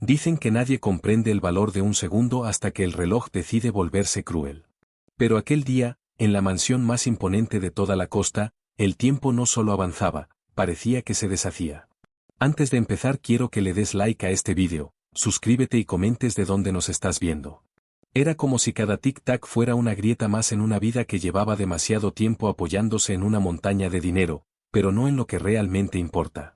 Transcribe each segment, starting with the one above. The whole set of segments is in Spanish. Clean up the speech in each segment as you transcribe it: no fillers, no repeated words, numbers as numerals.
Dicen que nadie comprende el valor de un segundo hasta que el reloj decide volverse cruel. Pero aquel día, en la mansión más imponente de toda la costa, el tiempo no solo avanzaba, parecía que se deshacía. Antes de empezar quiero que le des like a este vídeo, suscríbete y comentes de dónde nos estás viendo. Era como si cada tic-tac fuera una grieta más en una vida que llevaba demasiado tiempo apoyándose en una montaña de dinero, pero no en lo que realmente importa.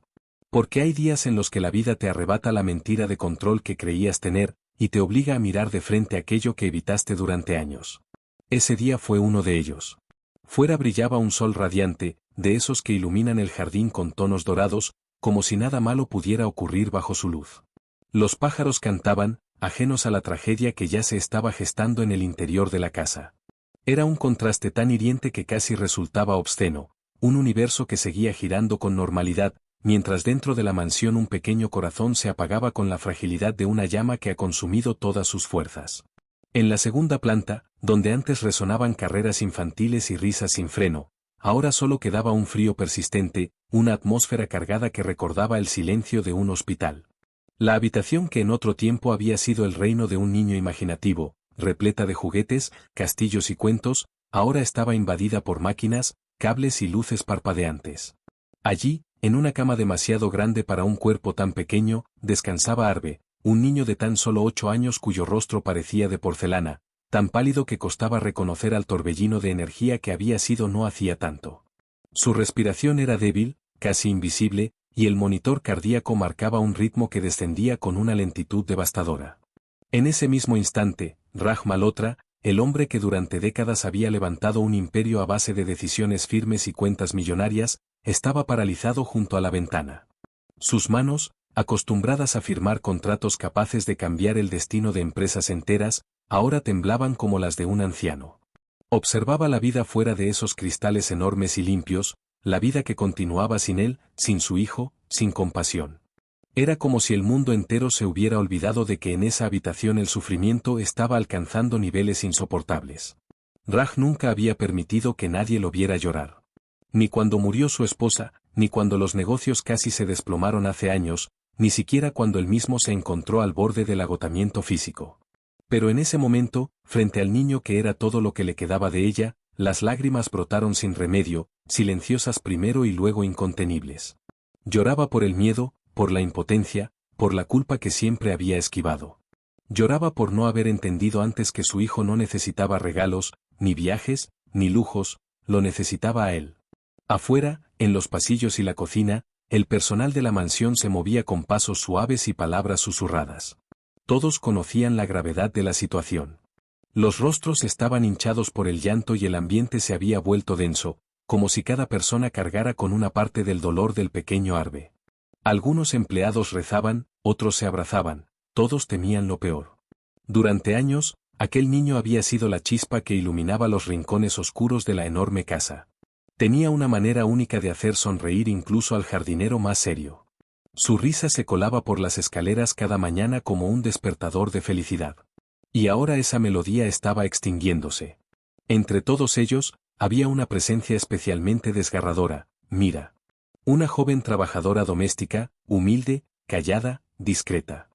Porque hay días en los que la vida te arrebata la mentira de control que creías tener, y te obliga a mirar de frente aquello que evitaste durante años. Ese día fue uno de ellos. Fuera brillaba un sol radiante, de esos que iluminan el jardín con tonos dorados, como si nada malo pudiera ocurrir bajo su luz. Los pájaros cantaban, ajenos a la tragedia que ya se estaba gestando en el interior de la casa. Era un contraste tan hiriente que casi resultaba obsceno, un universo que seguía girando con normalidad, mientras dentro de la mansión un pequeño corazón se apagaba con la fragilidad de una llama que ha consumido todas sus fuerzas. En la segunda planta, donde antes resonaban carreras infantiles y risas sin freno, ahora solo quedaba un frío persistente, una atmósfera cargada que recordaba el silencio de un hospital. La habitación que en otro tiempo había sido el reino de un niño imaginativo, repleta de juguetes, castillos y cuentos, ahora estaba invadida por máquinas, cables y luces parpadeantes. Allí, en una cama demasiado grande para un cuerpo tan pequeño, descansaba Arve, un niño de tan solo 8 años cuyo rostro parecía de porcelana, tan pálido que costaba reconocer al torbellino de energía que había sido no hacía tanto. Su respiración era débil, casi invisible, y el monitor cardíaco marcaba un ritmo que descendía con una lentitud devastadora. En ese mismo instante, Raj Malhotra, el hombre que durante décadas había levantado un imperio a base de decisiones firmes y cuentas millonarias, estaba paralizado junto a la ventana. Sus manos, acostumbradas a firmar contratos capaces de cambiar el destino de empresas enteras, ahora temblaban como las de un anciano. Observaba la vida fuera de esos cristales enormes y limpios, la vida que continuaba sin él, sin su hijo, sin compasión. Era como si el mundo entero se hubiera olvidado de que en esa habitación el sufrimiento estaba alcanzando niveles insoportables. Raj nunca había permitido que nadie lo viera llorar. Ni cuando murió su esposa, ni cuando los negocios casi se desplomaron hace años, ni siquiera cuando él mismo se encontró al borde del agotamiento físico. Pero en ese momento, frente al niño que era todo lo que le quedaba de ella, las lágrimas brotaron sin remedio, silenciosas primero y luego incontenibles. Lloraba por el miedo, por la impotencia, por la culpa que siempre había esquivado. Lloraba por no haber entendido antes que su hijo no necesitaba regalos, ni viajes, ni lujos, lo necesitaba a él. Afuera, en los pasillos y la cocina, el personal de la mansión se movía con pasos suaves y palabras susurradas. Todos conocían la gravedad de la situación. Los rostros estaban hinchados por el llanto y el ambiente se había vuelto denso, como si cada persona cargara con una parte del dolor del pequeño Arve. Algunos empleados rezaban, otros se abrazaban, todos temían lo peor. Durante años, aquel niño había sido la chispa que iluminaba los rincones oscuros de la enorme casa. Tenía una manera única de hacer sonreír incluso al jardinero más serio. Su risa se colaba por las escaleras cada mañana como un despertador de felicidad. Y ahora esa melodía estaba extinguiéndose. Entre todos ellos, había una presencia especialmente desgarradora, Mira. Una joven trabajadora doméstica, humilde, callada, discreta.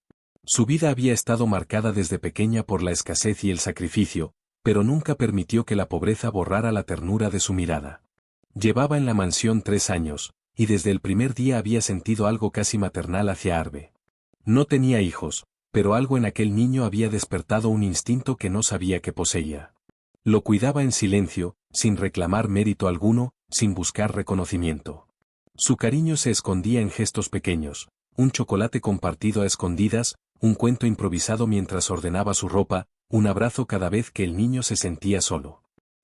Su vida había estado marcada desde pequeña por la escasez y el sacrificio, pero nunca permitió que la pobreza borrara la ternura de su mirada. Llevaba en la mansión 3 años, y desde el primer día había sentido algo casi maternal hacia Arve. No tenía hijos, pero algo en aquel niño había despertado un instinto que no sabía que poseía. Lo cuidaba en silencio, sin reclamar mérito alguno, sin buscar reconocimiento. Su cariño se escondía en gestos pequeños, un chocolate compartido a escondidas, un cuento improvisado mientras ordenaba su ropa, un abrazo cada vez que el niño se sentía solo.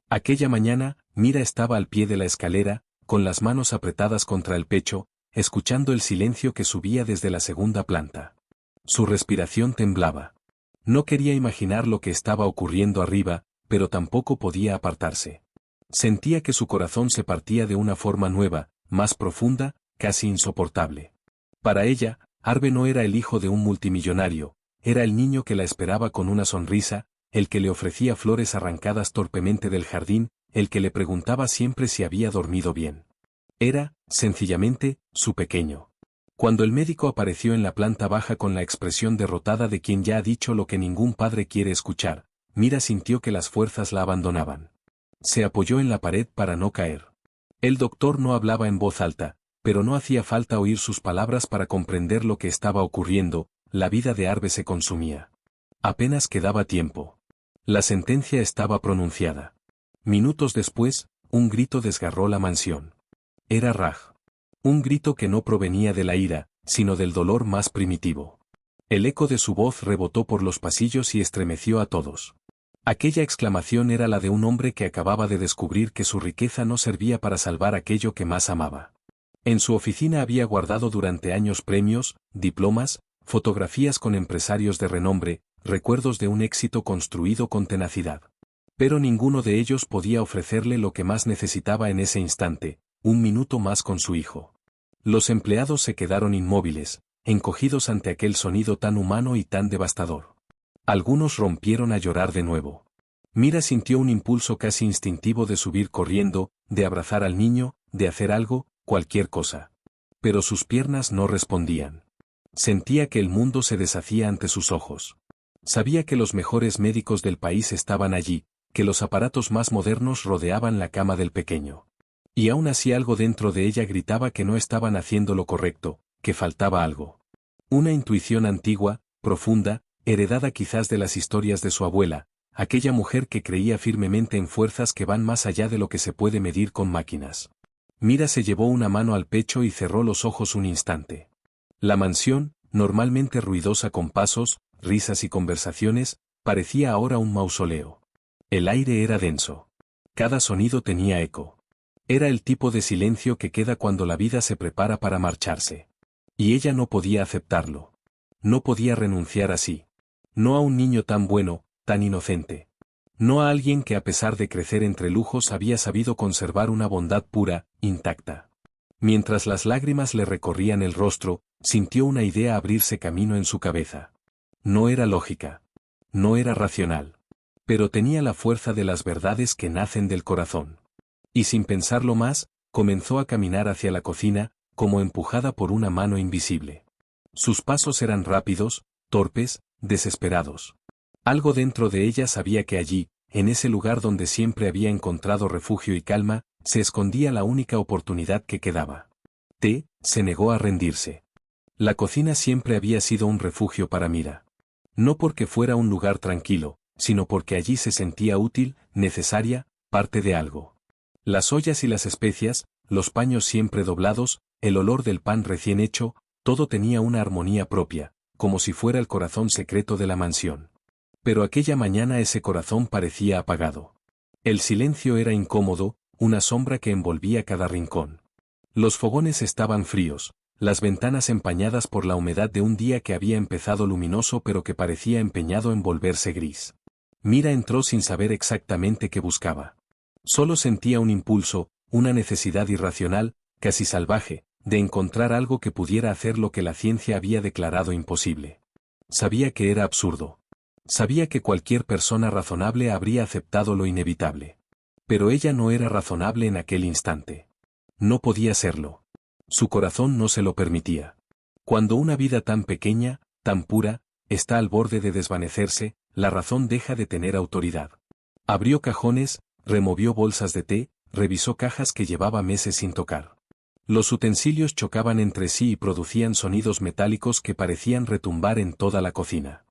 Aquella mañana, Mira estaba al pie de la escalera, con las manos apretadas contra el pecho, escuchando el silencio que subía desde la segunda planta. Su respiración temblaba. No quería imaginar lo que estaba ocurriendo arriba, pero tampoco podía apartarse. Sentía que su corazón se partía de una forma nueva, más profunda, casi insoportable. Para ella, Arve no era el hijo de un multimillonario, era el niño que la esperaba con una sonrisa, el que le ofrecía flores arrancadas torpemente del jardín, el que le preguntaba siempre si había dormido bien. Era, sencillamente, su pequeño. Cuando el médico apareció en la planta baja con la expresión derrotada de quien ya ha dicho lo que ningún padre quiere escuchar, Mira sintió que las fuerzas la abandonaban. Se apoyó en la pared para no caer. El doctor no hablaba en voz alta, pero no hacía falta oír sus palabras para comprender lo que estaba ocurriendo. La vida de Arve se consumía. Apenas quedaba tiempo. La sentencia estaba pronunciada. Minutos después, un grito desgarró la mansión. Era Raj. Un grito que no provenía de la ira, sino del dolor más primitivo. El eco de su voz rebotó por los pasillos y estremeció a todos. Aquella exclamación era la de un hombre que acababa de descubrir que su riqueza no servía para salvar aquello que más amaba. En su oficina había guardado durante años premios, diplomas, fotografías con empresarios de renombre, recuerdos de un éxito construido con tenacidad. Pero ninguno de ellos podía ofrecerle lo que más necesitaba en ese instante, un minuto más con su hijo. Los empleados se quedaron inmóviles, encogidos ante aquel sonido tan humano y tan devastador. Algunos rompieron a llorar de nuevo. Mira sintió un impulso casi instintivo de subir corriendo, de abrazar al niño, de hacer algo, cualquier cosa. Pero sus piernas no respondían. Sentía que el mundo se deshacía ante sus ojos. Sabía que los mejores médicos del país estaban allí, que los aparatos más modernos rodeaban la cama del pequeño. Y aún así algo dentro de ella gritaba que no estaban haciendo lo correcto, que faltaba algo. Una intuición antigua, profunda, heredada quizás de las historias de su abuela, aquella mujer que creía firmemente en fuerzas que van más allá de lo que se puede medir con máquinas. Mira se llevó una mano al pecho y cerró los ojos un instante. La mansión, normalmente ruidosa con pasos, risas y conversaciones, parecía ahora un mausoleo. El aire era denso. Cada sonido tenía eco. Era el tipo de silencio que queda cuando la vida se prepara para marcharse. Y ella no podía aceptarlo. No podía renunciar así. No a un niño tan bueno, tan inocente. No a alguien que a pesar de crecer entre lujos había sabido conservar una bondad pura, intacta. Mientras las lágrimas le recorrían el rostro, sintió una idea abrirse camino en su cabeza. No era lógica. No era racional. Pero tenía la fuerza de las verdades que nacen del corazón. Y sin pensarlo más, comenzó a caminar hacia la cocina, como empujada por una mano invisible. Sus pasos eran rápidos, torpes, desesperados. Algo dentro de ella sabía que allí, en ese lugar donde siempre había encontrado refugio y calma, se escondía la única oportunidad que quedaba. Se negó a rendirse. La cocina siempre había sido un refugio para Mira. No porque fuera un lugar tranquilo, sino porque allí se sentía útil, necesaria, parte de algo. Las ollas y las especias, los paños siempre doblados, el olor del pan recién hecho, todo tenía una armonía propia, como si fuera el corazón secreto de la mansión. Pero aquella mañana ese corazón parecía apagado. El silencio era incómodo, una sombra que envolvía cada rincón. Los fogones estaban fríos, las ventanas empañadas por la humedad de un día que había empezado luminoso pero que parecía empeñado en volverse gris. Mira entró sin saber exactamente qué buscaba. Solo sentía un impulso, una necesidad irracional, casi salvaje, de encontrar algo que pudiera hacer lo que la ciencia había declarado imposible. Sabía que era absurdo. Sabía que cualquier persona razonable habría aceptado lo inevitable. Pero ella no era razonable en aquel instante. No podía serlo. Su corazón no se lo permitía. Cuando una vida tan pequeña, tan pura, está al borde de desvanecerse, la razón deja de tener autoridad. Abrió cajones, removió bolsas de té, revisó cajas que llevaba meses sin tocar. Los utensilios chocaban entre sí y producían sonidos metálicos que parecían retumbar en toda la cocina.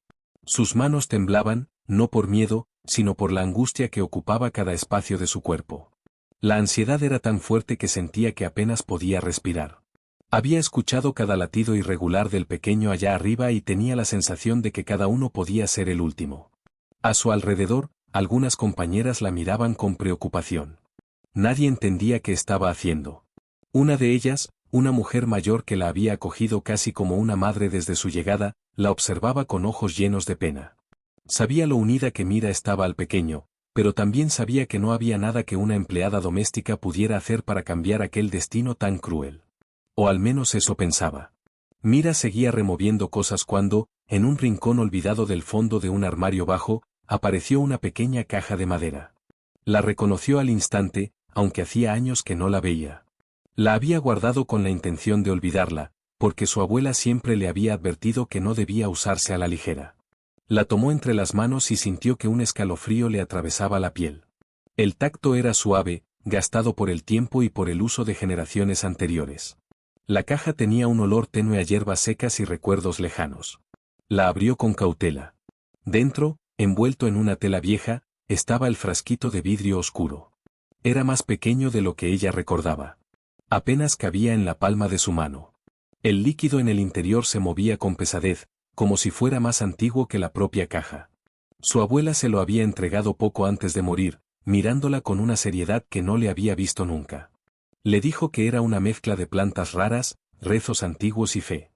Sus manos temblaban, no por miedo, sino por la angustia que ocupaba cada espacio de su cuerpo. La ansiedad era tan fuerte que sentía que apenas podía respirar. Había escuchado cada latido irregular del pequeño allá arriba y tenía la sensación de que cada uno podía ser el último. A su alrededor, algunas compañeras la miraban con preocupación. Nadie entendía qué estaba haciendo. Una de ellas, una mujer mayor que la había acogido casi como una madre desde su llegada, la observaba con ojos llenos de pena. Sabía lo unida que Mira estaba al pequeño, pero también sabía que no había nada que una empleada doméstica pudiera hacer para cambiar aquel destino tan cruel. O al menos eso pensaba. Mira seguía removiendo cosas cuando, en un rincón olvidado del fondo de un armario bajo, apareció una pequeña caja de madera. La reconoció al instante, aunque hacía años que no la veía. La había guardado con la intención de olvidarla, porque su abuela siempre le había advertido que no debía usarse a la ligera. La tomó entre las manos y sintió que un escalofrío le atravesaba la piel. El tacto era suave, gastado por el tiempo y por el uso de generaciones anteriores. La caja tenía un olor tenue a hierbas secas y recuerdos lejanos. La abrió con cautela. Dentro, envuelto en una tela vieja, estaba el frasquito de vidrio oscuro. Era más pequeño de lo que ella recordaba. Apenas cabía en la palma de su mano. El líquido en el interior se movía con pesadez, como si fuera más antiguo que la propia caja. Su abuela se lo había entregado poco antes de morir, mirándola con una seriedad que no le había visto nunca. Le dijo que era una mezcla de plantas raras, rezos antiguos y fe.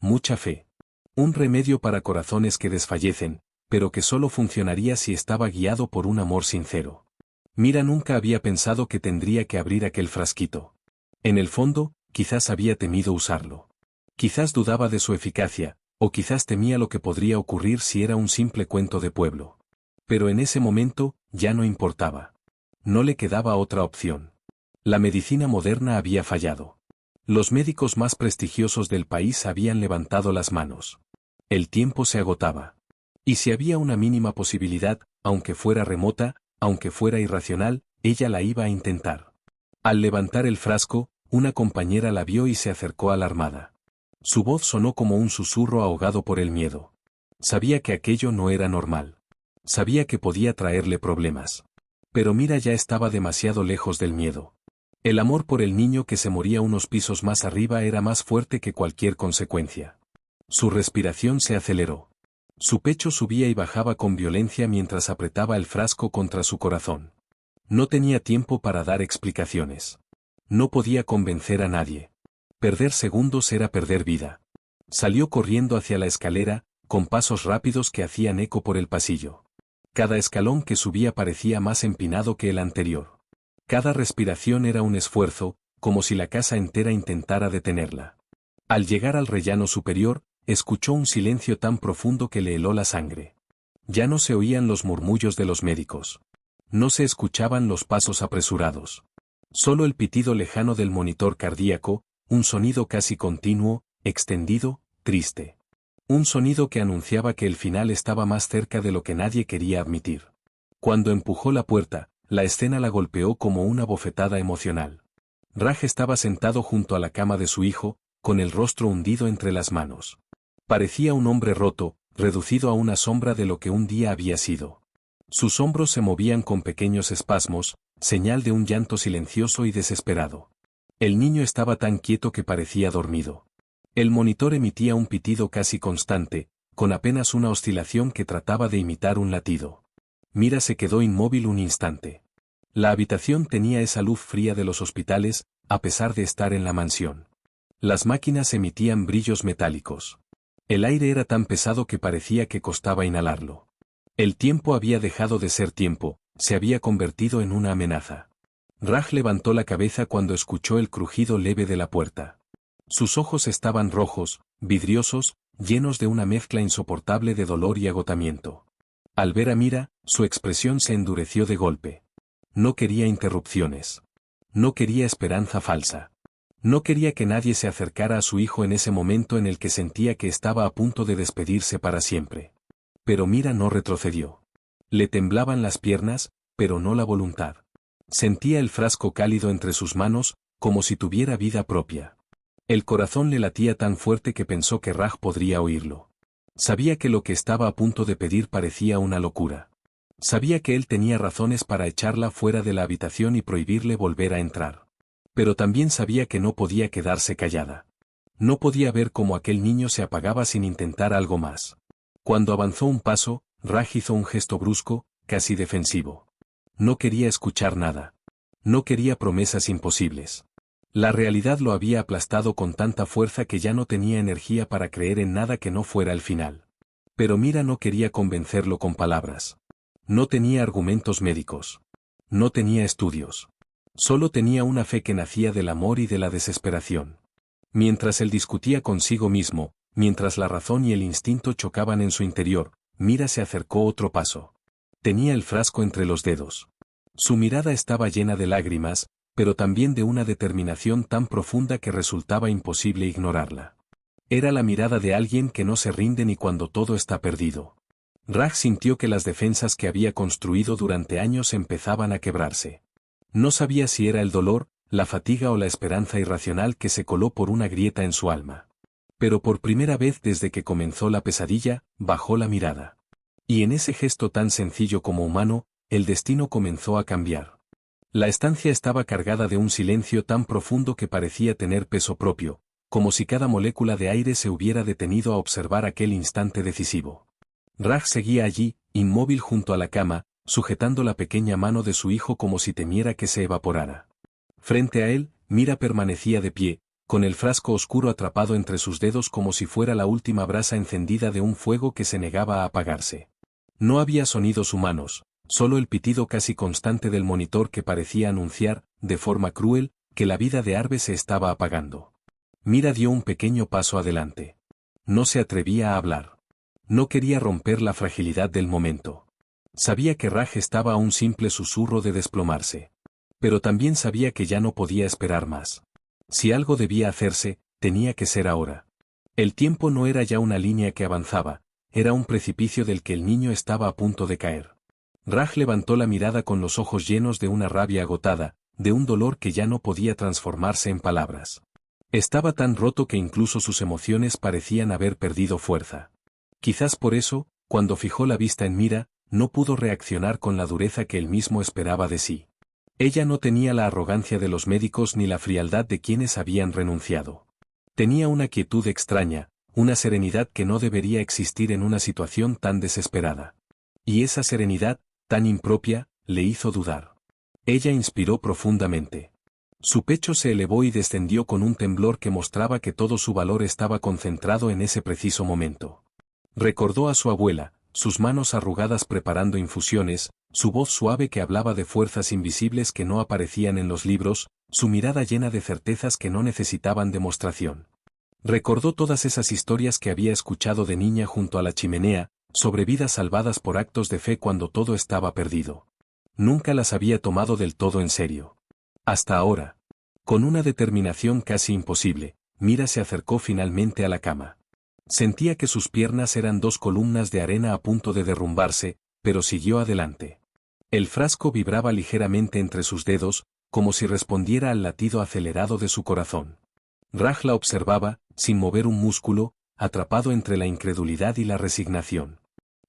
Mucha fe. Un remedio para corazones que desfallecen, pero que solo funcionaría si estaba guiado por un amor sincero. Mira nunca había pensado que tendría que abrir aquel frasquito. En el fondo, quizás había temido usarlo. Quizás dudaba de su eficacia, o quizás temía lo que podría ocurrir si era un simple cuento de pueblo. Pero en ese momento, ya no importaba. No le quedaba otra opción. La medicina moderna había fallado. Los médicos más prestigiosos del país habían levantado las manos. El tiempo se agotaba. Y si había una mínima posibilidad, aunque fuera remota, aunque fuera irracional, ella la iba a intentar. Al levantar el frasco, una compañera la vio y se acercó alarmada. Su voz sonó como un susurro ahogado por el miedo. Sabía que aquello no era normal. Sabía que podía traerle problemas. Pero Mira ya estaba demasiado lejos del miedo. El amor por el niño que se moría unos pisos más arriba era más fuerte que cualquier consecuencia. Su respiración se aceleró. Su pecho subía y bajaba con violencia mientras apretaba el frasco contra su corazón. No tenía tiempo para dar explicaciones. No podía convencer a nadie. Perder segundos era perder vida. Salió corriendo hacia la escalera, con pasos rápidos que hacían eco por el pasillo. Cada escalón que subía parecía más empinado que el anterior. Cada respiración era un esfuerzo, como si la casa entera intentara detenerla. Al llegar al rellano superior, escuchó un silencio tan profundo que le heló la sangre. Ya no se oían los murmullos de los médicos. No se escuchaban los pasos apresurados. Solo el pitido lejano del monitor cardíaco, un sonido casi continuo, extendido, triste. Un sonido que anunciaba que el final estaba más cerca de lo que nadie quería admitir. Cuando empujó la puerta, la escena la golpeó como una bofetada emocional. Raj estaba sentado junto a la cama de su hijo, con el rostro hundido entre las manos. Parecía un hombre roto, reducido a una sombra de lo que un día había sido. Sus hombros se movían con pequeños espasmos, señal de un llanto silencioso y desesperado. El niño estaba tan quieto que parecía dormido. El monitor emitía un pitido casi constante, con apenas una oscilación que trataba de imitar un latido. Mira se quedó inmóvil un instante. La habitación tenía esa luz fría de los hospitales, a pesar de estar en la mansión. Las máquinas emitían brillos metálicos. El aire era tan pesado que parecía que costaba inhalarlo. El tiempo había dejado de ser tiempo, se había convertido en una amenaza. Raj levantó la cabeza cuando escuchó el crujido leve de la puerta. Sus ojos estaban rojos, vidriosos, llenos de una mezcla insoportable de dolor y agotamiento. Al ver a Mira, su expresión se endureció de golpe. No quería interrupciones. No quería esperanza falsa. No quería que nadie se acercara a su hijo en ese momento en el que sentía que estaba a punto de despedirse para siempre. Pero Mira no retrocedió. Le temblaban las piernas, pero no la voluntad. Sentía el frasco cálido entre sus manos, como si tuviera vida propia. El corazón le latía tan fuerte que pensó que Raj podría oírlo. Sabía que lo que estaba a punto de pedir parecía una locura. Sabía que él tenía razones para echarla fuera de la habitación y prohibirle volver a entrar. Pero también sabía que no podía quedarse callada. No podía ver cómo aquel niño se apagaba sin intentar algo más. Cuando avanzó un paso, Raj hizo un gesto brusco, casi defensivo. No quería escuchar nada. No quería promesas imposibles. La realidad lo había aplastado con tanta fuerza que ya no tenía energía para creer en nada que no fuera el final. Pero Mira no quería convencerlo con palabras. No tenía argumentos médicos. No tenía estudios. Solo tenía una fe que nacía del amor y de la desesperación. Mientras él discutía consigo mismo, mientras la razón y el instinto chocaban en su interior, Mira se acercó otro paso. Tenía el frasco entre los dedos. Su mirada estaba llena de lágrimas, pero también de una determinación tan profunda que resultaba imposible ignorarla. Era la mirada de alguien que no se rinde ni cuando todo está perdido. Raj sintió que las defensas que había construido durante años empezaban a quebrarse. No sabía si era el dolor, la fatiga o la esperanza irracional que se coló por una grieta en su alma. Pero por primera vez desde que comenzó la pesadilla, bajó la mirada. Y en ese gesto tan sencillo como humano, el destino comenzó a cambiar. La estancia estaba cargada de un silencio tan profundo que parecía tener peso propio, como si cada molécula de aire se hubiera detenido a observar aquel instante decisivo. Raj seguía allí, inmóvil junto a la cama, sujetando la pequeña mano de su hijo como si temiera que se evaporara. Frente a él, Mira permanecía de pie, con el frasco oscuro atrapado entre sus dedos como si fuera la última brasa encendida de un fuego que se negaba a apagarse. No había sonidos humanos, solo el pitido casi constante del monitor que parecía anunciar, de forma cruel, que la vida de Arve se estaba apagando. Mira dio un pequeño paso adelante. No se atrevía a hablar. No quería romper la fragilidad del momento. Sabía que Raj estaba a un simple susurro de desplomarse. Pero también sabía que ya no podía esperar más. Si algo debía hacerse, tenía que ser ahora. El tiempo no era ya una línea que avanzaba, era un precipicio del que el niño estaba a punto de caer. Raj levantó la mirada con los ojos llenos de una rabia agotada, de un dolor que ya no podía transformarse en palabras. Estaba tan roto que incluso sus emociones parecían haber perdido fuerza. Quizás por eso, cuando fijó la vista en Mira, no pudo reaccionar con la dureza que él mismo esperaba de sí. Ella no tenía la arrogancia de los médicos ni la frialdad de quienes habían renunciado. Tenía una quietud extraña, una serenidad que no debería existir en una situación tan desesperada. Y esa serenidad, tan impropia, le hizo dudar. Ella inspiró profundamente. Su pecho se elevó y descendió con un temblor que mostraba que todo su valor estaba concentrado en ese preciso momento. Recordó a su abuela, sus manos arrugadas preparando infusiones, su voz suave que hablaba de fuerzas invisibles que no aparecían en los libros, su mirada llena de certezas que no necesitaban demostración. Recordó todas esas historias que había escuchado de niña junto a la chimenea, sobre vidas salvadas por actos de fe cuando todo estaba perdido. Nunca las había tomado del todo en serio. Hasta ahora. Con una determinación casi imposible, Mira se acercó finalmente a la cama. Sentía que sus piernas eran dos columnas de arena a punto de derrumbarse, pero siguió adelante. El frasco vibraba ligeramente entre sus dedos, como si respondiera al latido acelerado de su corazón. Raj la observaba, sin mover un músculo, atrapado entre la incredulidad y la resignación.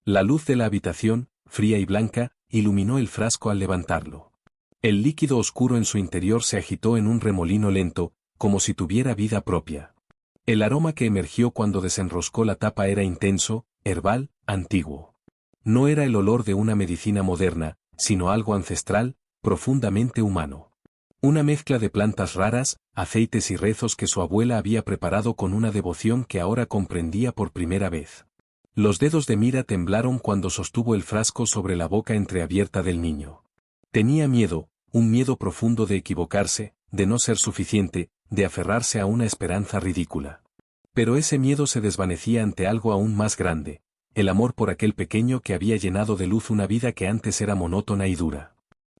La luz de la habitación, fría y blanca, iluminó el frasco al levantarlo. El líquido oscuro en su interior se agitó en un remolino lento, como si tuviera vida propia. El aroma que emergió cuando desenroscó la tapa era intenso, herbal, antiguo. No era el olor de una medicina moderna, sino algo ancestral, profundamente humano. Una mezcla de plantas raras, aceites y rezos que su abuela había preparado con una devoción que ahora comprendía por primera vez. Los dedos de Mira temblaron cuando sostuvo el frasco sobre la boca entreabierta del niño. Tenía miedo, un miedo profundo de equivocarse, de no ser suficiente, de aferrarse a una esperanza ridícula. Pero ese miedo se desvanecía ante algo aún más grande, el amor por aquel pequeño que había llenado de luz una vida que antes era monótona y dura.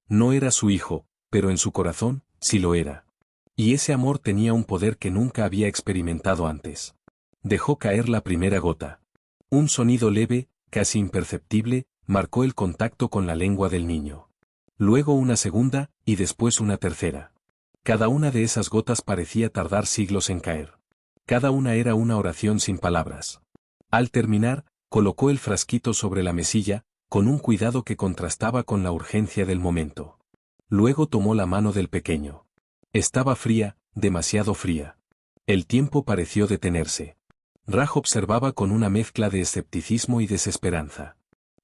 No era su hijo, pero en su corazón, sí lo era. Y ese amor tenía un poder que nunca había experimentado antes. Dejó caer la primera gota. Un sonido leve, casi imperceptible, marcó el contacto con la lengua del niño. Luego una segunda, y después una tercera. Cada una de esas gotas parecía tardar siglos en caer. Cada una era una oración sin palabras. Al terminar, colocó el frasquito sobre la mesilla, con un cuidado que contrastaba con la urgencia del momento. Luego tomó la mano del pequeño. Estaba fría, demasiado fría. El tiempo pareció detenerse. Raj observaba con una mezcla de escepticismo y desesperanza.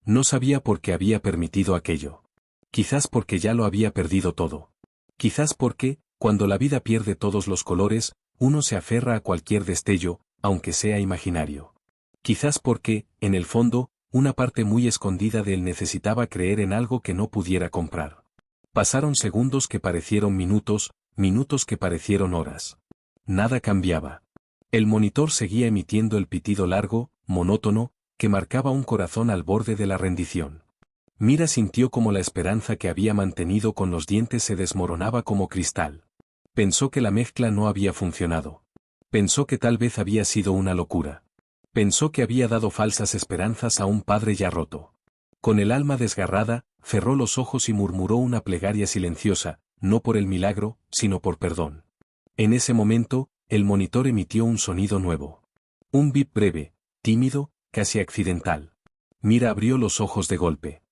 No sabía por qué había permitido aquello. Quizás porque ya lo había perdido todo. Quizás porque, cuando la vida pierde todos los colores, uno se aferra a cualquier destello, aunque sea imaginario. Quizás porque, en el fondo, una parte muy escondida de él necesitaba creer en algo que no pudiera comprar. Pasaron segundos que parecieron minutos, minutos que parecieron horas. Nada cambiaba. El monitor seguía emitiendo el pitido largo, monótono, que marcaba un corazón al borde de la rendición. Mira sintió como la esperanza que había mantenido con los dientes se desmoronaba como cristal. Pensó que la mezcla no había funcionado. Pensó que tal vez había sido una locura. Pensó que había dado falsas esperanzas a un padre ya roto. Con el alma desgarrada, cerró los ojos y murmuró una plegaria silenciosa, no por el milagro, sino por perdón. En ese momento, el monitor emitió un sonido nuevo. Un bip breve, tímido, casi accidental. Mira abrió los ojos de golpe.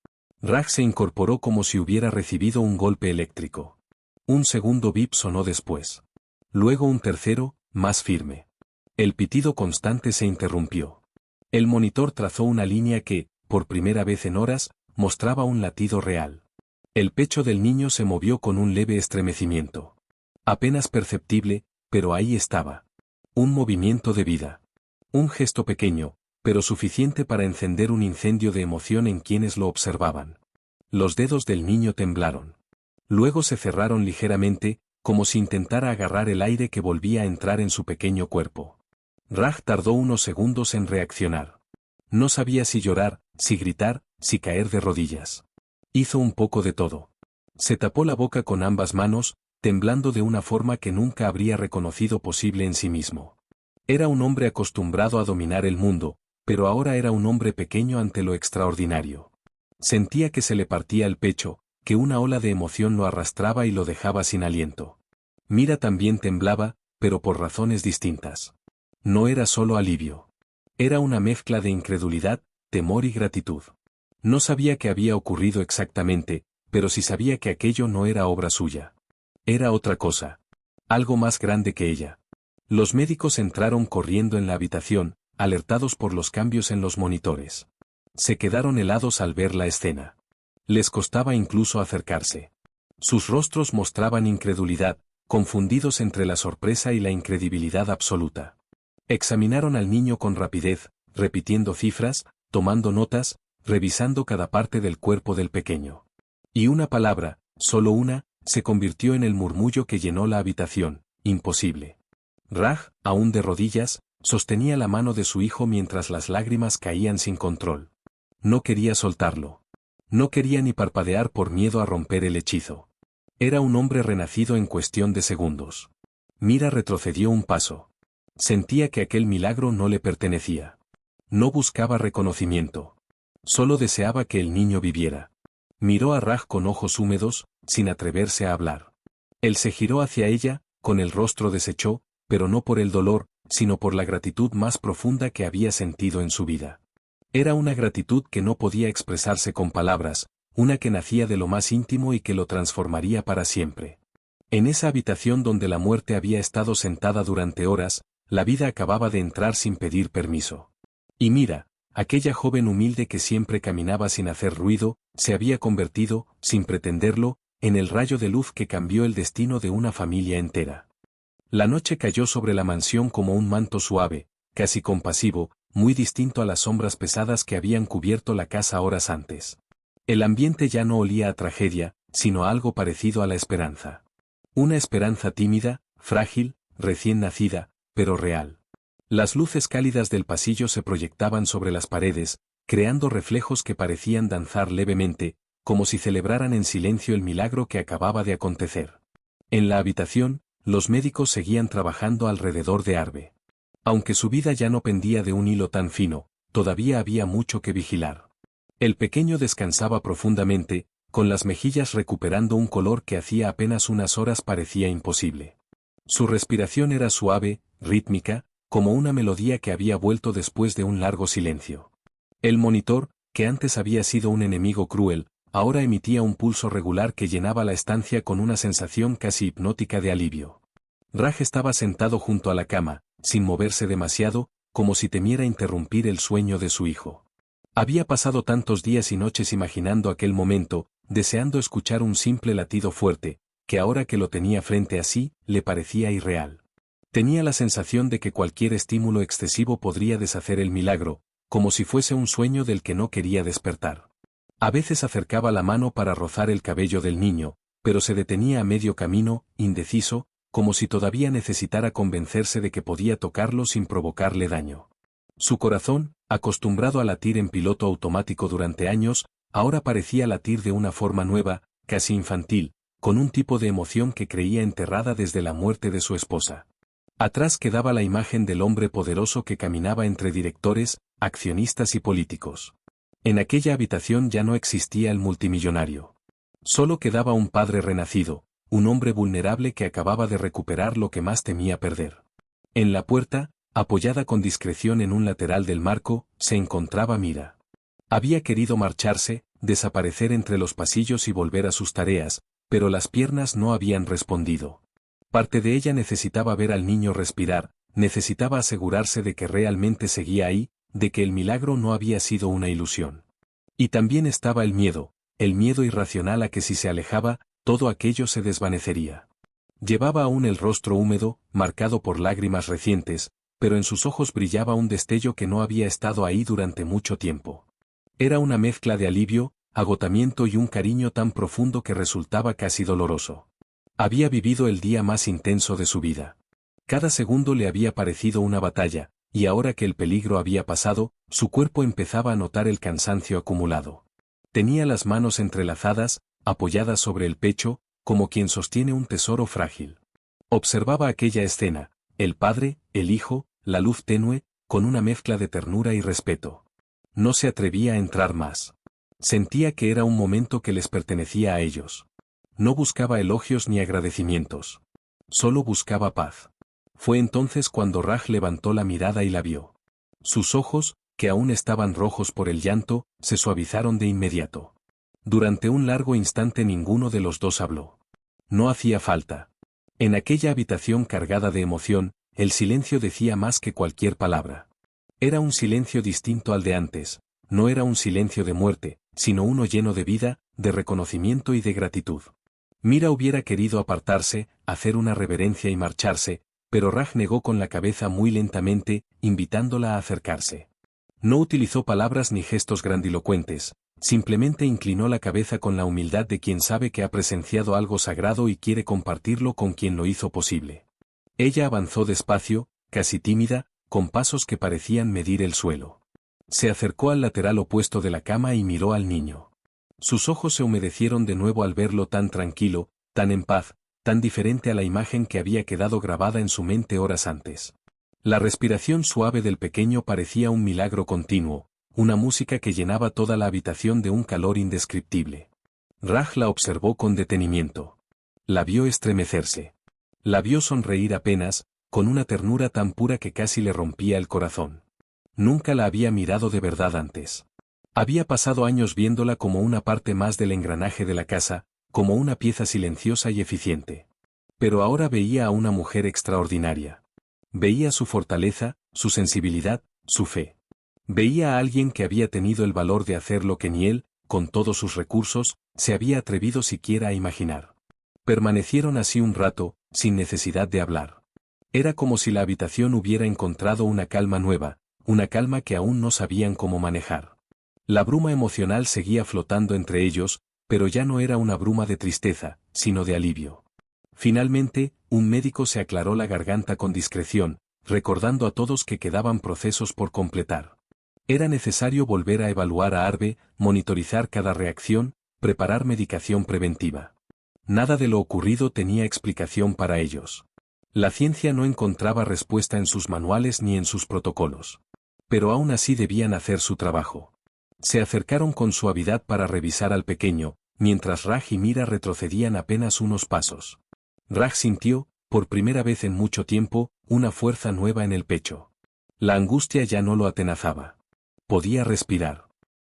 Raj se incorporó como si hubiera recibido un golpe eléctrico. Un segundo bip sonó después. Luego un tercero, más firme. El pitido constante se interrumpió. El monitor trazó una línea que, por primera vez en horas, mostraba un latido real. El pecho del niño se movió con un leve estremecimiento. Apenas perceptible, pero ahí estaba. Un movimiento de vida. Un gesto pequeño, pero suficiente para encender un incendio de emoción en quienes lo observaban. Los dedos del niño temblaron. Luego se cerraron ligeramente, como si intentara agarrar el aire que volvía a entrar en su pequeño cuerpo. Raj tardó unos segundos en reaccionar. No sabía si llorar, si gritar, si caer de rodillas. Hizo un poco de todo. Se tapó la boca con ambas manos, temblando de una forma que nunca habría reconocido posible en sí mismo. Era un hombre acostumbrado a dominar el mundo, pero ahora era un hombre pequeño ante lo extraordinario. Sentía que se le partía el pecho, que una ola de emoción lo arrastraba y lo dejaba sin aliento. Mira también temblaba, pero por razones distintas. No era solo alivio. Era una mezcla de incredulidad, temor y gratitud. No sabía qué había ocurrido exactamente, pero sí sabía que aquello no era obra suya. Era otra cosa. Algo más grande que ella. Los médicos entraron corriendo en la habitación, alertados por los cambios en los monitores. Se quedaron helados al ver la escena. Les costaba incluso acercarse. Sus rostros mostraban incredulidad, confundidos entre la sorpresa y la incredibilidad absoluta. Examinaron al niño con rapidez, repitiendo cifras, tomando notas, revisando cada parte del cuerpo del pequeño. Y una palabra, solo una, se convirtió en el murmullo que llenó la habitación: imposible. Raj, aún de rodillas, sostenía la mano de su hijo mientras las lágrimas caían sin control. No quería soltarlo. No quería ni parpadear por miedo a romper el hechizo. Era un hombre renacido en cuestión de segundos. Mira retrocedió un paso. Sentía que aquel milagro no le pertenecía. No buscaba reconocimiento. Solo deseaba que el niño viviera. Miró a Raj con ojos húmedos, sin atreverse a hablar. Él se giró hacia ella, con el rostro deshecho, pero no por el dolor, sino por la gratitud más profunda que había sentido en su vida. Era una gratitud que no podía expresarse con palabras, una que nacía de lo más íntimo y que lo transformaría para siempre. En esa habitación donde la muerte había estado sentada durante horas, la vida acababa de entrar sin pedir permiso. Y mira, aquella joven humilde que siempre caminaba sin hacer ruido, se había convertido, sin pretenderlo, en el rayo de luz que cambió el destino de una familia entera. La noche cayó sobre la mansión como un manto suave, casi compasivo, muy distinto a las sombras pesadas que habían cubierto la casa horas antes. El ambiente ya no olía a tragedia, sino a algo parecido a la esperanza. Una esperanza tímida, frágil, recién nacida, pero real. Las luces cálidas del pasillo se proyectaban sobre las paredes, creando reflejos que parecían danzar levemente, como si celebraran en silencio el milagro que acababa de acontecer. En la habitación, los médicos seguían trabajando alrededor de Arve. Aunque su vida ya no pendía de un hilo tan fino, todavía había mucho que vigilar. El pequeño descansaba profundamente, con las mejillas recuperando un color que hacía apenas unas horas parecía imposible. Su respiración era suave, rítmica, como una melodía que había vuelto después de un largo silencio. El monitor, que antes había sido un enemigo cruel, ahora emitía un pulso regular que llenaba la estancia con una sensación casi hipnótica de alivio. Raj estaba sentado junto a la cama, sin moverse demasiado, como si temiera interrumpir el sueño de su hijo. Había pasado tantos días y noches imaginando aquel momento, deseando escuchar un simple latido fuerte, que ahora que lo tenía frente a sí, le parecía irreal. Tenía la sensación de que cualquier estímulo excesivo podría deshacer el milagro, como si fuese un sueño del que no quería despertar. A veces acercaba la mano para rozar el cabello del niño, pero se detenía a medio camino, indeciso, como si todavía necesitara convencerse de que podía tocarlo sin provocarle daño. Su corazón, acostumbrado a latir en piloto automático durante años, ahora parecía latir de una forma nueva, casi infantil, con un tipo de emoción que creía enterrada desde la muerte de su esposa. Atrás quedaba la imagen del hombre poderoso que caminaba entre directores, accionistas y políticos. En aquella habitación ya no existía el multimillonario. Solo quedaba un padre renacido, un hombre vulnerable que acababa de recuperar lo que más temía perder. En la puerta, apoyada con discreción en un lateral del marco, se encontraba Mira. Había querido marcharse, desaparecer entre los pasillos y volver a sus tareas, pero las piernas no habían respondido. Parte de ella necesitaba ver al niño respirar, necesitaba asegurarse de que realmente seguía ahí, de que el milagro no había sido una ilusión. Y también estaba el miedo irracional a que si se alejaba, todo aquello se desvanecería. Llevaba aún el rostro húmedo, marcado por lágrimas recientes, pero en sus ojos brillaba un destello que no había estado ahí durante mucho tiempo. Era una mezcla de alivio, agotamiento y un cariño tan profundo que resultaba casi doloroso. Había vivido el día más intenso de su vida. Cada segundo le había parecido una batalla, y ahora que el peligro había pasado, su cuerpo empezaba a notar el cansancio acumulado. Tenía las manos entrelazadas, apoyadas sobre el pecho, como quien sostiene un tesoro frágil. Observaba aquella escena, el padre, el hijo, la luz tenue, con una mezcla de ternura y respeto. No se atrevía a entrar más. Sentía que era un momento que les pertenecía a ellos. No buscaba elogios ni agradecimientos. Solo buscaba paz. Fue entonces cuando Raj levantó la mirada y la vio. Sus ojos, que aún estaban rojos por el llanto, se suavizaron de inmediato. Durante un largo instante ninguno de los dos habló. No hacía falta. En aquella habitación cargada de emoción, el silencio decía más que cualquier palabra. Era un silencio distinto al de antes, no era un silencio de muerte, sino uno lleno de vida, de reconocimiento y de gratitud. Mira hubiera querido apartarse, hacer una reverencia y marcharse, pero Raj negó con la cabeza muy lentamente, invitándola a acercarse. No utilizó palabras ni gestos grandilocuentes, simplemente inclinó la cabeza con la humildad de quien sabe que ha presenciado algo sagrado y quiere compartirlo con quien lo hizo posible. Ella avanzó despacio, casi tímida, con pasos que parecían medir el suelo. Se acercó al lateral opuesto de la cama y miró al niño. Sus ojos se humedecieron de nuevo al verlo tan tranquilo, tan en paz, tan diferente a la imagen que había quedado grabada en su mente horas antes. La respiración suave del pequeño parecía un milagro continuo, una música que llenaba toda la habitación de un calor indescriptible. Raj la observó con detenimiento. La vio estremecerse. La vio sonreír apenas, con una ternura tan pura que casi le rompía el corazón. Nunca la había mirado de verdad antes. Había pasado años viéndola como una parte más del engranaje de la casa, como una pieza silenciosa y eficiente. Pero ahora veía a una mujer extraordinaria. Veía su fortaleza, su sensibilidad, su fe. Veía a alguien que había tenido el valor de hacer lo que ni él, con todos sus recursos, se había atrevido siquiera a imaginar. Permanecieron así un rato, sin necesidad de hablar. Era como si la habitación hubiera encontrado una calma nueva, una calma que aún no sabían cómo manejar. La bruma emocional seguía flotando entre ellos, pero ya no era una bruma de tristeza, sino de alivio. Finalmente, un médico se aclaró la garganta con discreción, recordando a todos que quedaban procesos por completar. Era necesario volver a evaluar a Arve, monitorizar cada reacción, preparar medicación preventiva. Nada de lo ocurrido tenía explicación para ellos. La ciencia no encontraba respuesta en sus manuales ni en sus protocolos. Pero aún así debían hacer su trabajo. Se acercaron con suavidad para revisar al pequeño, mientras Raj y Mira retrocedían apenas unos pasos. Raj sintió, por primera vez en mucho tiempo, una fuerza nueva en el pecho. La angustia ya no lo atenazaba. Podía respirar.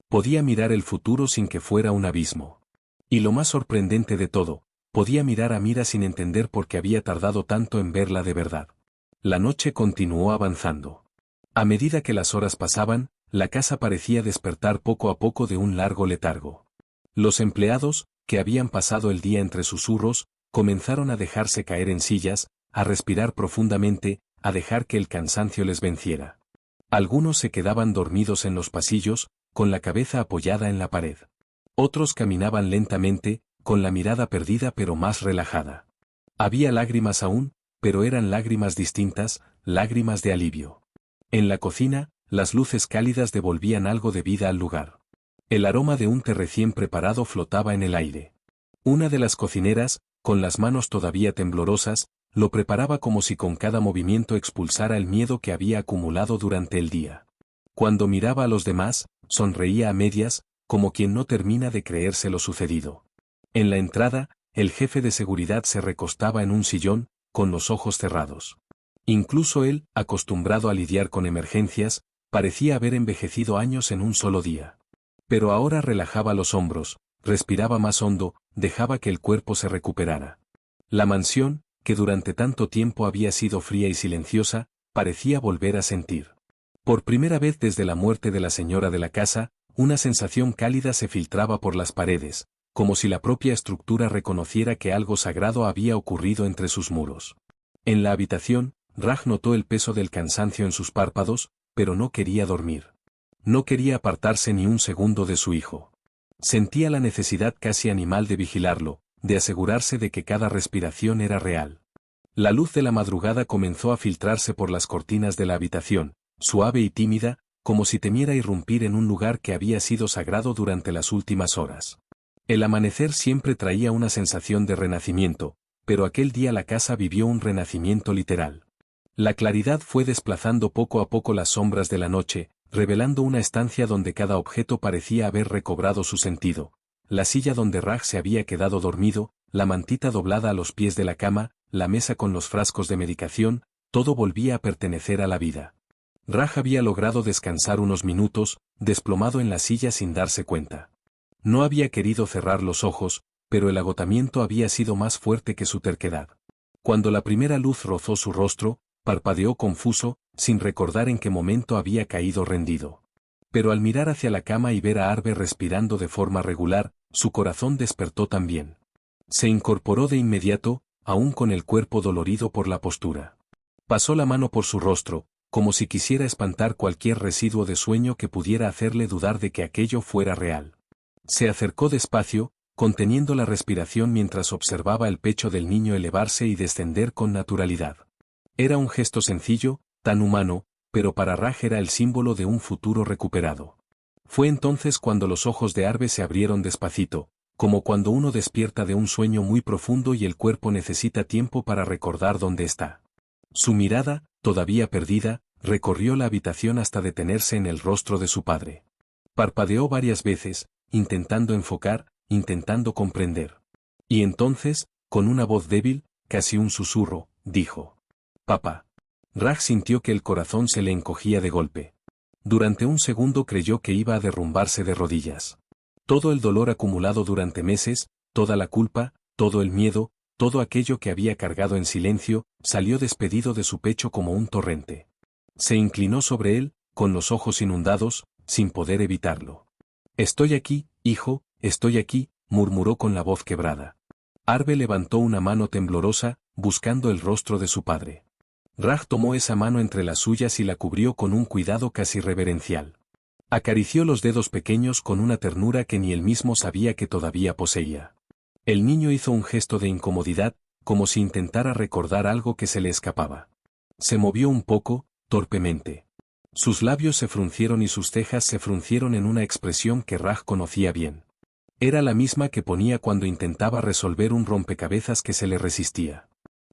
Podía mirar el futuro sin que fuera un abismo. Y lo más sorprendente de todo, podía mirar a Mira sin entender por qué había tardado tanto en verla de verdad. La noche continuó avanzando. A medida que las horas pasaban, la casa parecía despertar poco a poco de un largo letargo. Los empleados, que habían pasado el día entre susurros, comenzaron a dejarse caer en sillas, a respirar profundamente, a dejar que el cansancio les venciera. Algunos se quedaban dormidos en los pasillos, con la cabeza apoyada en la pared. Otros caminaban lentamente, con la mirada perdida pero más relajada. Había lágrimas aún, pero eran lágrimas distintas, lágrimas de alivio. En la cocina, las luces cálidas devolvían algo de vida al lugar. El aroma de un té recién preparado flotaba en el aire. Una de las cocineras, con las manos todavía temblorosas, lo preparaba como si con cada movimiento expulsara el miedo que había acumulado durante el día. Cuando miraba a los demás, sonreía a medias, como quien no termina de creerse lo sucedido. En la entrada, el jefe de seguridad se recostaba en un sillón, con los ojos cerrados. Incluso él, acostumbrado a lidiar con emergencias, parecía haber envejecido años en un solo día. Pero ahora relajaba los hombros, respiraba más hondo, dejaba que el cuerpo se recuperara. La mansión, que durante tanto tiempo había sido fría y silenciosa, parecía volver a sentir. Por primera vez desde la muerte de la señora de la casa, una sensación cálida se filtraba por las paredes, como si la propia estructura reconociera que algo sagrado había ocurrido entre sus muros. En la habitación, Raj notó el peso del cansancio en sus párpados, pero no quería dormir. No quería apartarse ni un segundo de su hijo. Sentía la necesidad casi animal de vigilarlo, de asegurarse de que cada respiración era real. La luz de la madrugada comenzó a filtrarse por las cortinas de la habitación, suave y tímida, como si temiera irrumpir en un lugar que había sido sagrado durante las últimas horas. El amanecer siempre traía una sensación de renacimiento, pero aquel día la casa vivió un renacimiento literal. La claridad fue desplazando poco a poco las sombras de la noche, revelando una estancia donde cada objeto parecía haber recobrado su sentido. La silla donde Raj se había quedado dormido, la mantita doblada a los pies de la cama, la mesa con los frascos de medicación, todo volvía a pertenecer a la vida. Raj había logrado descansar unos minutos, desplomado en la silla sin darse cuenta. No había querido cerrar los ojos, pero el agotamiento había sido más fuerte que su terquedad. Cuando la primera luz rozó su rostro, parpadeó confuso, sin recordar en qué momento había caído rendido. Pero al mirar hacia la cama y ver a Arve respirando de forma regular, su corazón despertó también. Se incorporó de inmediato, aún con el cuerpo dolorido por la postura. Pasó la mano por su rostro, como si quisiera espantar cualquier residuo de sueño que pudiera hacerle dudar de que aquello fuera real. Se acercó despacio, conteniendo la respiración mientras observaba el pecho del niño elevarse y descender con naturalidad. Era un gesto sencillo, tan humano, pero para Raj era el símbolo de un futuro recuperado. Fue entonces cuando los ojos de Arve se abrieron despacito, como cuando uno despierta de un sueño muy profundo y el cuerpo necesita tiempo para recordar dónde está. Su mirada, todavía perdida, recorrió la habitación hasta detenerse en el rostro de su padre. Parpadeó varias veces, intentando enfocar, intentando comprender. Y entonces, con una voz débil, casi un susurro, dijo: «Papá». Raj sintió que el corazón se le encogía de golpe. Durante un segundo creyó que iba a derrumbarse de rodillas. Todo el dolor acumulado durante meses, toda la culpa, todo el miedo, todo aquello que había cargado en silencio, salió despedido de su pecho como un torrente. Se inclinó sobre él, con los ojos inundados, sin poder evitarlo. «Estoy aquí, hijo, estoy aquí», murmuró con la voz quebrada. Arve levantó una mano temblorosa, buscando el rostro de su padre. Raj tomó esa mano entre las suyas y la cubrió con un cuidado casi reverencial. Acarició los dedos pequeños con una ternura que ni él mismo sabía que todavía poseía. El niño hizo un gesto de incomodidad, como si intentara recordar algo que se le escapaba. Se movió un poco, torpemente. Sus labios se fruncieron y sus cejas se fruncieron en una expresión que Raj conocía bien. Era la misma que ponía cuando intentaba resolver un rompecabezas que se le resistía.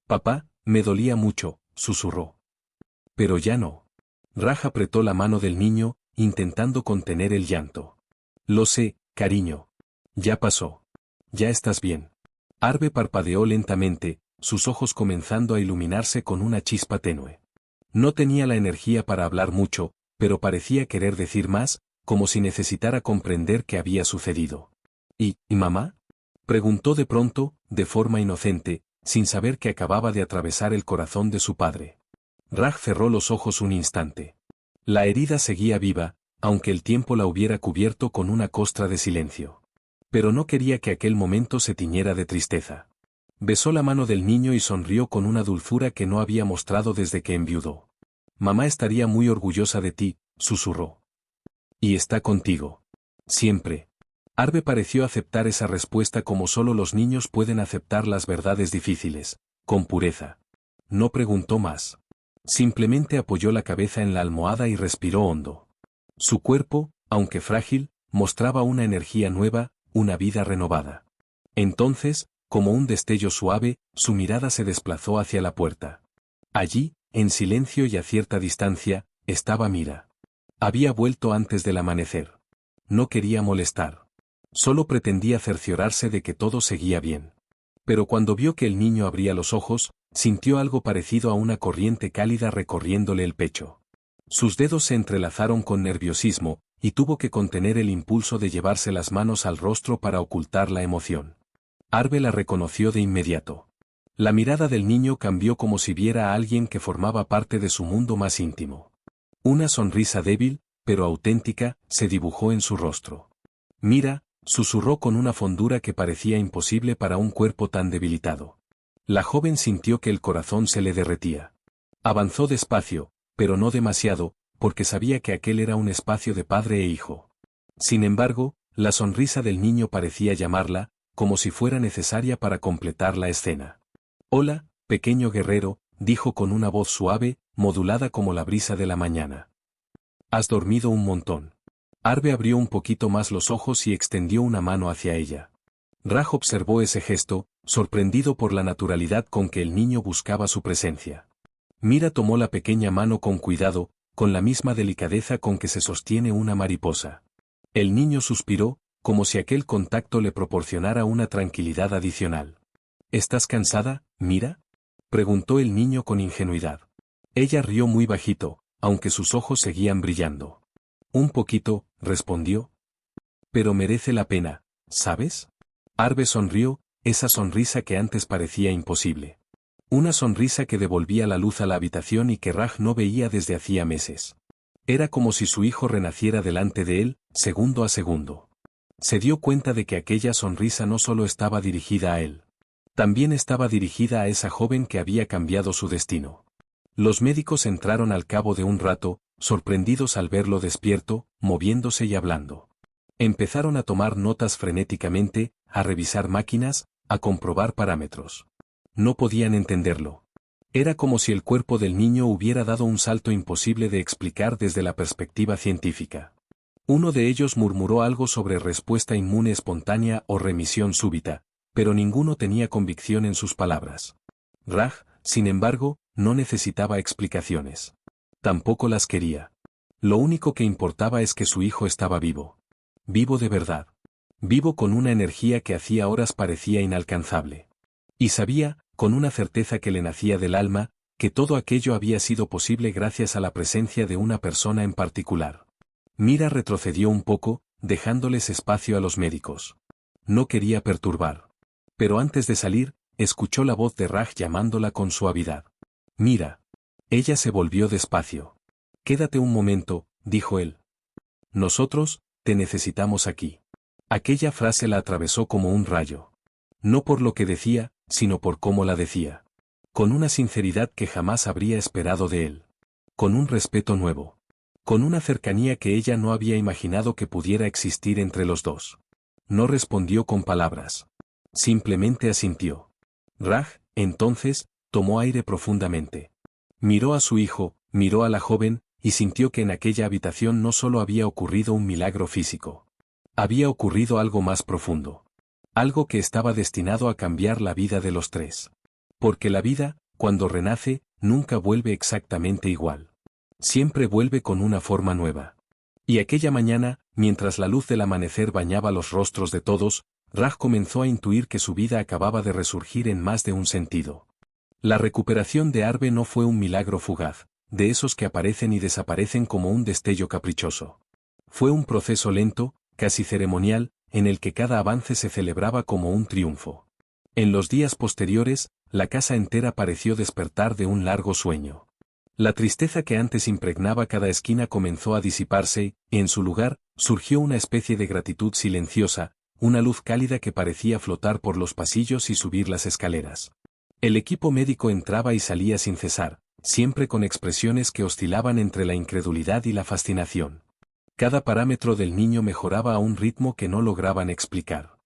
«Papá, me dolía mucho», susurró. «Pero ya no». Raj apretó la mano del niño, intentando contener el llanto. «Lo sé, cariño. Ya pasó. Ya estás bien». Arve parpadeó lentamente, sus ojos comenzando a iluminarse con una chispa tenue. No tenía la energía para hablar mucho, pero parecía querer decir más, como si necesitara comprender qué había sucedido. ¿Y mamá?», preguntó de pronto, de forma inocente, sin saber que acababa de atravesar el corazón de su padre. Raj cerró los ojos un instante. La herida seguía viva, aunque el tiempo la hubiera cubierto con una costra de silencio. Pero no quería que aquel momento se tiñera de tristeza. Besó la mano del niño y sonrió con una dulzura que no había mostrado desde que enviudó. «Mamá estaría muy orgullosa de ti», susurró. «Y está contigo. Siempre». Arve pareció aceptar esa respuesta como solo los niños pueden aceptar las verdades difíciles, con pureza. No preguntó más. Simplemente apoyó la cabeza en la almohada y respiró hondo. Su cuerpo, aunque frágil, mostraba una energía nueva, una vida renovada. Entonces, como un destello suave, su mirada se desplazó hacia la puerta. Allí, en silencio y a cierta distancia, estaba Mira. Había vuelto antes del amanecer. No quería molestar. Solo pretendía cerciorarse de que todo seguía bien. Pero cuando vio que el niño abría los ojos, sintió algo parecido a una corriente cálida recorriéndole el pecho. Sus dedos se entrelazaron con nerviosismo, y tuvo que contener el impulso de llevarse las manos al rostro para ocultar la emoción. Arve la reconoció de inmediato. La mirada del niño cambió como si viera a alguien que formaba parte de su mundo más íntimo. Una sonrisa débil, pero auténtica, se dibujó en su rostro. Mira, susurró con una fondura que parecía imposible para un cuerpo tan debilitado. La joven sintió que el corazón se le derretía. Avanzó despacio, pero no demasiado, porque sabía que aquel era un espacio de padre e hijo. Sin embargo, la sonrisa del niño parecía llamarla, como si fuera necesaria para completar la escena. «Hola, pequeño guerrero», dijo con una voz suave, modulada como la brisa de la mañana. «¿Has dormido un montón?» Arve abrió un poquito más los ojos y extendió una mano hacia ella. Raj observó ese gesto, sorprendido por la naturalidad con que el niño buscaba su presencia. Mira tomó la pequeña mano con cuidado, con la misma delicadeza con que se sostiene una mariposa. El niño suspiró, como si aquel contacto le proporcionara una tranquilidad adicional. «¿Estás cansada, Mira?», preguntó el niño con ingenuidad. Ella rió muy bajito, aunque sus ojos seguían brillando. «Un poquito», respondió. «Pero merece la pena, ¿sabes?». Arve sonrió, esa sonrisa que antes parecía imposible. Una sonrisa que devolvía la luz a la habitación y que Raj no veía desde hacía meses. Era como si su hijo renaciera delante de él, segundo a segundo. Se dio cuenta de que aquella sonrisa no solo estaba dirigida a él. También estaba dirigida a esa joven que había cambiado su destino. Los médicos entraron al cabo de un rato, sorprendidos al verlo despierto, moviéndose y hablando. Empezaron a tomar notas frenéticamente, a revisar máquinas, a comprobar parámetros. No podían entenderlo. Era como si el cuerpo del niño hubiera dado un salto imposible de explicar desde la perspectiva científica. Uno de ellos murmuró algo sobre respuesta inmune espontánea o remisión súbita, pero ninguno tenía convicción en sus palabras. Raj, sin embargo, no necesitaba explicaciones. Tampoco las quería. Lo único que importaba es que su hijo estaba vivo. Vivo de verdad. Vivo con una energía que hacía horas parecía inalcanzable. Y sabía, con una certeza que le nacía del alma, que todo aquello había sido posible gracias a la presencia de una persona en particular. Mira retrocedió un poco, dejándoles espacio a los médicos. No quería perturbar. Pero antes de salir, escuchó la voz de Raj llamándola con suavidad. «Mira». Ella se volvió despacio. «Quédate un momento», dijo él. «Nosotros, te necesitamos aquí». Aquella frase la atravesó como un rayo. No por lo que decía, sino por cómo la decía. Con una sinceridad que jamás habría esperado de él. Con un respeto nuevo. Con una cercanía que ella no había imaginado que pudiera existir entre los dos. No respondió con palabras. Simplemente asintió. Raj, entonces, tomó aire profundamente. Miró a su hijo, miró a la joven, y sintió que en aquella habitación no solo había ocurrido un milagro físico. Había ocurrido algo más profundo. Algo que estaba destinado a cambiar la vida de los tres. Porque la vida, cuando renace, nunca vuelve exactamente igual. Siempre vuelve con una forma nueva. Y aquella mañana, mientras la luz del amanecer bañaba los rostros de todos, Raj comenzó a intuir que su vida acababa de resurgir en más de un sentido. La recuperación de Arve no fue un milagro fugaz, de esos que aparecen y desaparecen como un destello caprichoso. Fue un proceso lento, casi ceremonial, en el que cada avance se celebraba como un triunfo. En los días posteriores, la casa entera pareció despertar de un largo sueño. La tristeza que antes impregnaba cada esquina comenzó a disiparse, y en su lugar, surgió una especie de gratitud silenciosa, una luz cálida que parecía flotar por los pasillos y subir las escaleras. El equipo médico entraba y salía sin cesar, siempre con expresiones que oscilaban entre la incredulidad y la fascinación. Cada parámetro del niño mejoraba a un ritmo que no lograban explicar.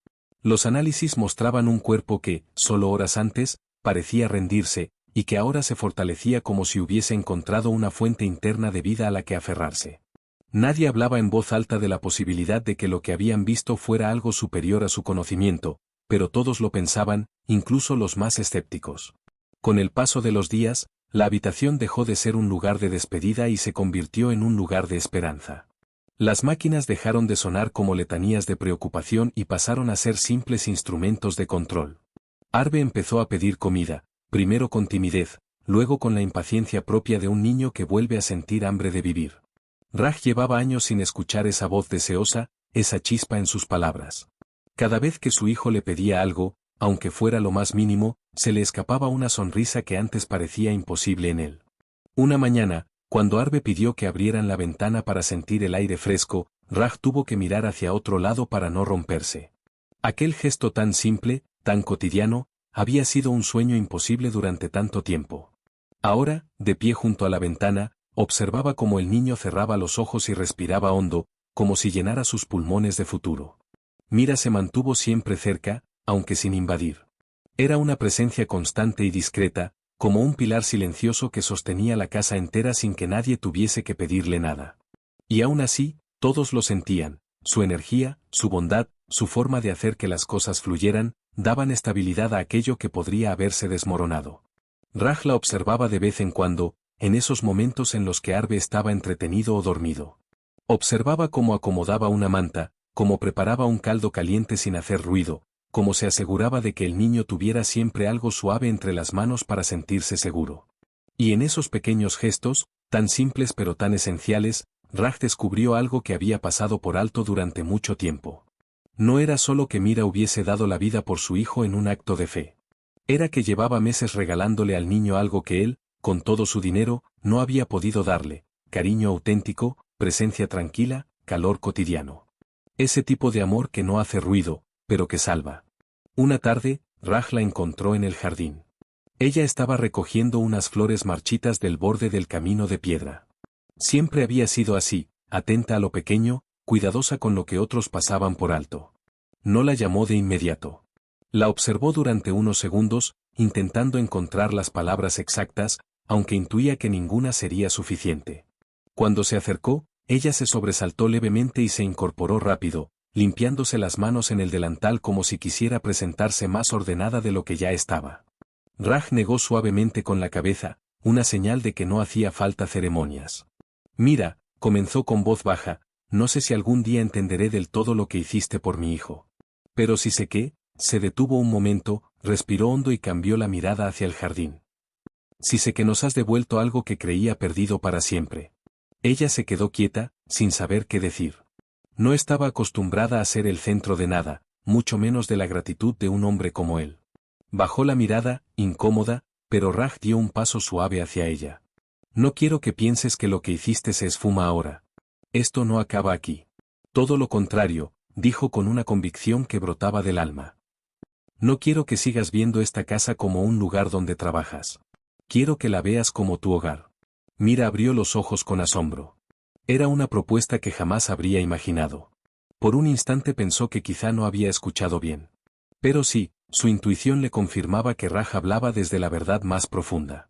Los análisis mostraban un cuerpo que, solo horas antes, parecía rendirse, y que ahora se fortalecía como si hubiese encontrado una fuente interna de vida a la que aferrarse. Nadie hablaba en voz alta de la posibilidad de que lo que habían visto fuera algo superior a su conocimiento, pero todos lo pensaban, incluso los más escépticos. Con el paso de los días, la habitación dejó de ser un lugar de despedida y se convirtió en un lugar de esperanza. Las máquinas dejaron de sonar como letanías de preocupación y pasaron a ser simples instrumentos de control. Arve empezó a pedir comida, primero con timidez, luego con la impaciencia propia de un niño que vuelve a sentir hambre de vivir. Raj llevaba años sin escuchar esa voz deseosa, esa chispa en sus palabras. Cada vez que su hijo le pedía algo, aunque fuera lo más mínimo, se le escapaba una sonrisa que antes parecía imposible en él. Una mañana, cuando Arve pidió que abrieran la ventana para sentir el aire fresco, Raj tuvo que mirar hacia otro lado para no romperse. Aquel gesto tan simple, tan cotidiano, había sido un sueño imposible durante tanto tiempo. Ahora, de pie junto a la ventana, observaba cómo el niño cerraba los ojos y respiraba hondo, como si llenara sus pulmones de futuro. Mira se mantuvo siempre cerca, aunque sin invadir. Era una presencia constante y discreta, como un pilar silencioso que sostenía la casa entera sin que nadie tuviese que pedirle nada. Y aún así, todos lo sentían, su energía, su bondad, su forma de hacer que las cosas fluyeran, daban estabilidad a aquello que podría haberse desmoronado. Raj la observaba de vez en cuando, en esos momentos en los que Arve estaba entretenido o dormido. Observaba cómo acomodaba una manta, cómo preparaba un caldo caliente sin hacer ruido, cómo se aseguraba de que el niño tuviera siempre algo suave entre las manos para sentirse seguro. Y en esos pequeños gestos, tan simples pero tan esenciales, Raj descubrió algo que había pasado por alto durante mucho tiempo. No era solo que Mira hubiese dado la vida por su hijo en un acto de fe. Era que llevaba meses regalándole al niño algo que él, con todo su dinero, no había podido darle: cariño auténtico, presencia tranquila, calor cotidiano. Ese tipo de amor que no hace ruido, pero que salva. Una tarde, Raj la encontró en el jardín. Ella estaba recogiendo unas flores marchitas del borde del camino de piedra. Siempre había sido así, atenta a lo pequeño, cuidadosa con lo que otros pasaban por alto. No la llamó de inmediato. La observó durante unos segundos, intentando encontrar las palabras exactas, aunque intuía que ninguna sería suficiente. Cuando se acercó, ella se sobresaltó levemente y se incorporó rápido, limpiándose las manos en el delantal como si quisiera presentarse más ordenada de lo que ya estaba. Raj negó suavemente con la cabeza, una señal de que no hacía falta ceremonias. Mira, comenzó con voz baja, no sé si algún día entenderé del todo lo que hiciste por mi hijo. Pero sí sé que, se detuvo un momento, respiró hondo y cambió la mirada hacia el jardín. Sí sé que nos has devuelto algo que creía perdido para siempre. Ella se quedó quieta, sin saber qué decir. No estaba acostumbrada a ser el centro de nada, mucho menos de la gratitud de un hombre como él. Bajó la mirada, incómoda, pero Raj dio un paso suave hacia ella. No quiero que pienses que lo que hiciste se esfuma ahora. Esto no acaba aquí. Todo lo contrario, dijo con una convicción que brotaba del alma. No quiero que sigas viendo esta casa como un lugar donde trabajas. Quiero que la veas como tu hogar. Mira abrió los ojos con asombro. Era una propuesta que jamás habría imaginado. Por un instante pensó que quizá no había escuchado bien. Pero sí, su intuición le confirmaba que Raj hablaba desde la verdad más profunda.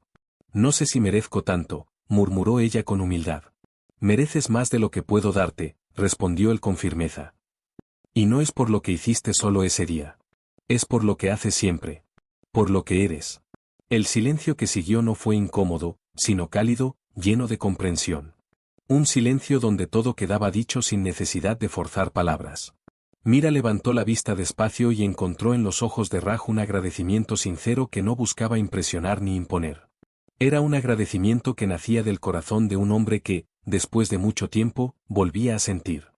No sé si merezco tanto, murmuró ella con humildad. Mereces más de lo que puedo darte, respondió él con firmeza. Y no es por lo que hiciste solo ese día. Es por lo que haces siempre. Por lo que eres. El silencio que siguió no fue incómodo, sino cálido, lleno de comprensión. Un silencio donde todo quedaba dicho sin necesidad de forzar palabras. Mira levantó la vista despacio y encontró en los ojos de Raj un agradecimiento sincero que no buscaba impresionar ni imponer. Era un agradecimiento que nacía del corazón de un hombre que, después de mucho tiempo, volvía a sentir.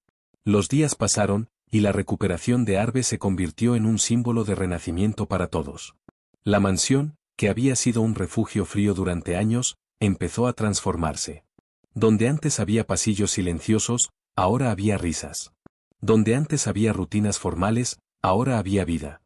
Los días pasaron, y la recuperación de Arve se convirtió en un símbolo de renacimiento para todos. La mansión, que había sido un refugio frío durante años, empezó a transformarse. Donde antes había pasillos silenciosos, ahora había risas. Donde antes había rutinas formales, ahora había vida.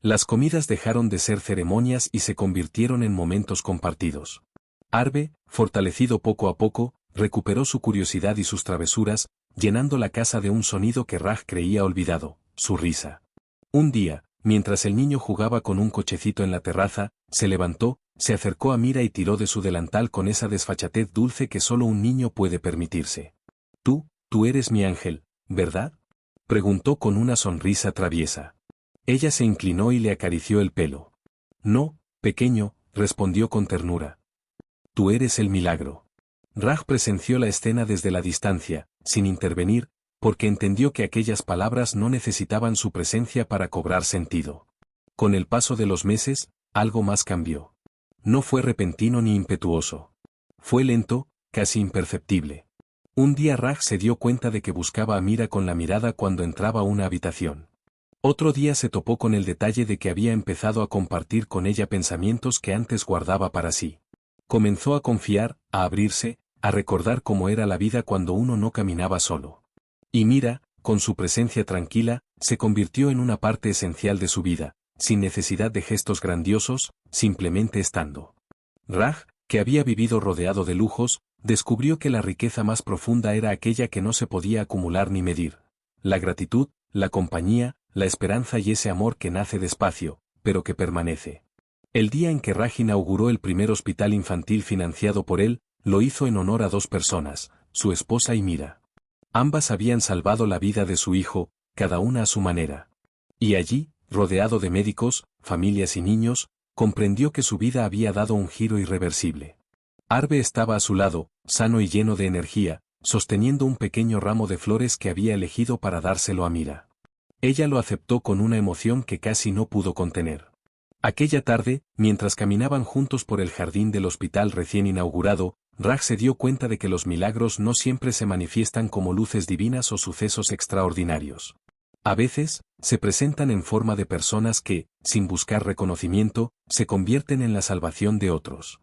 Las comidas dejaron de ser ceremonias y se convirtieron en momentos compartidos. Arve, fortalecido poco a poco, recuperó su curiosidad y sus travesuras, llenando la casa de un sonido que Raj creía olvidado, su risa. Un día, mientras el niño jugaba con un cochecito en la terraza, se levantó, se acercó a Mira y tiró de su delantal con esa desfachatez dulce que solo un niño puede permitirse. Tú eres mi ángel, ¿verdad?, preguntó con una sonrisa traviesa. Ella se inclinó y le acarició el pelo. No, pequeño, respondió con ternura. Tú eres el milagro. Raj presenció la escena desde la distancia, sin intervenir, porque entendió que aquellas palabras no necesitaban su presencia para cobrar sentido. Con el paso de los meses, algo más cambió. No fue repentino ni impetuoso. Fue lento, casi imperceptible. Un día Raj se dio cuenta de que buscaba a Mira con la mirada cuando entraba a una habitación. Otro día se topó con el detalle de que había empezado a compartir con ella pensamientos que antes guardaba para sí. Comenzó a confiar, a abrirse, a recordar cómo era la vida cuando uno no caminaba solo. Y Mira, con su presencia tranquila, se convirtió en una parte esencial de su vida, sin necesidad de gestos grandiosos, simplemente estando. Raj, que había vivido rodeado de lujos, descubrió que la riqueza más profunda era aquella que no se podía acumular ni medir. La gratitud, la compañía, la esperanza y ese amor que nace despacio, pero que permanece. El día en que Raj inauguró el primer hospital infantil financiado por él, lo hizo en honor a dos personas, su esposa y Mira. Ambas habían salvado la vida de su hijo, cada una a su manera. Y allí, rodeado de médicos, familias y niños, comprendió que su vida había dado un giro irreversible. Arve estaba a su lado, sano y lleno de energía, sosteniendo un pequeño ramo de flores que había elegido para dárselo a Mira. Ella lo aceptó con una emoción que casi no pudo contener. Aquella tarde, mientras caminaban juntos por el jardín del hospital recién inaugurado, Raj se dio cuenta de que los milagros no siempre se manifiestan como luces divinas o sucesos extraordinarios. A veces, se presentan en forma de personas que, sin buscar reconocimiento, se convierten en la salvación de otros.